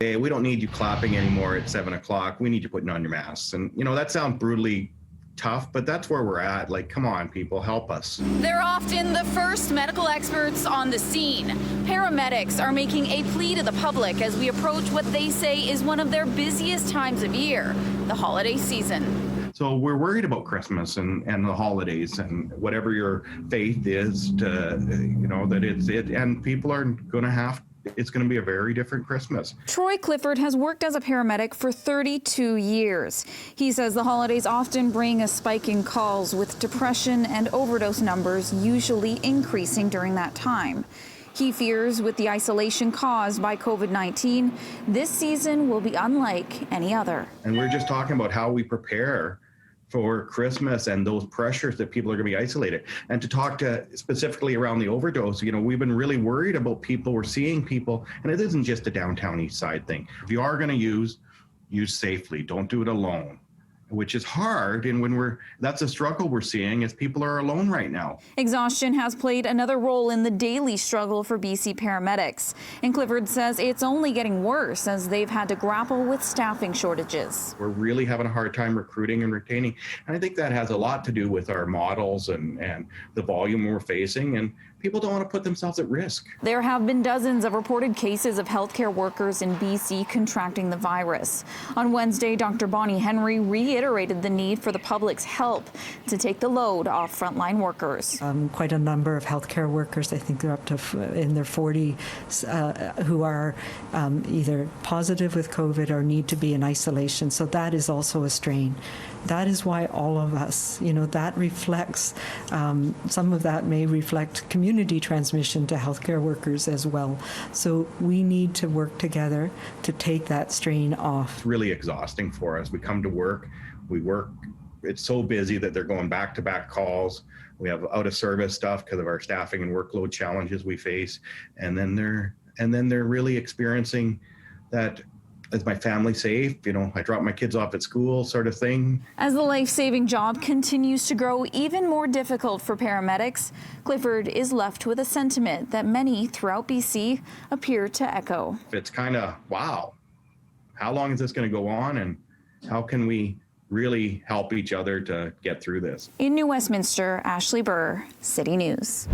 Hey, we don't need you clapping anymore at 7 o'clock. We need you putting on your masks. And, that sounds brutally tough, but that's where we're at. Like, come on, people, help us. They're often the first medical experts on the scene. Paramedics are making a plea to the public as we approach what they say is one of their busiest times of year, the holiday season. So we're worried about Christmas and the holidays and whatever your faith is to, that and people are going to it's going to be a very different Christmas. Troy Clifford has worked as a paramedic for 32 years. He says the holidays often bring a spike in calls, with depression and overdose numbers usually increasing during that time. He fears with the isolation caused by COVID-19, this season will be unlike any other. And we're just talking about how we prepare for Christmas and those pressures that people are going to be isolated. And to talk to specifically around the overdose, we've been really worried about people. We're seeing people, and it isn't just a downtown east side thing. If you are going to use safely. Don't do it alone, which is hard. And that's a struggle we're seeing as people are alone right now. Exhaustion has played another role in the daily struggle for BC paramedics. And Clifford says it's only getting worse as they've had to grapple with staffing shortages. We're really having a hard time recruiting and retaining. And I think that has a lot to do with our models and the volume we're facing. And people don't want to put themselves at risk. There have been dozens of reported cases of healthcare workers in BC contracting the virus. On Wednesday, Dr. Bonnie Henry reiterated the need for the public's help to take the load off frontline workers. Quite a number of healthcare workers, I think they're up to in their 40s, who are either positive with COVID or need to be in isolation. So that is also a strain. That is why all of us, that reflects, some of that may reflect community transmission to healthcare workers as well. So we need to work together to take that strain off. It's really exhausting for us. We come to work, it's so busy that they're going back-to-back calls. We have out-of-service stuff because of our staffing and workload challenges we face. And then they're really experiencing that, is my family safe? I drop my kids off at school sort of thing. As the life-saving job continues to grow even more difficult for paramedics, Clifford is left with a sentiment that many throughout BC appear to echo. It's kind of, wow, how long is this going to go on, and how can we really help each other to get through this? In New Westminster, Ashley Burr, City News.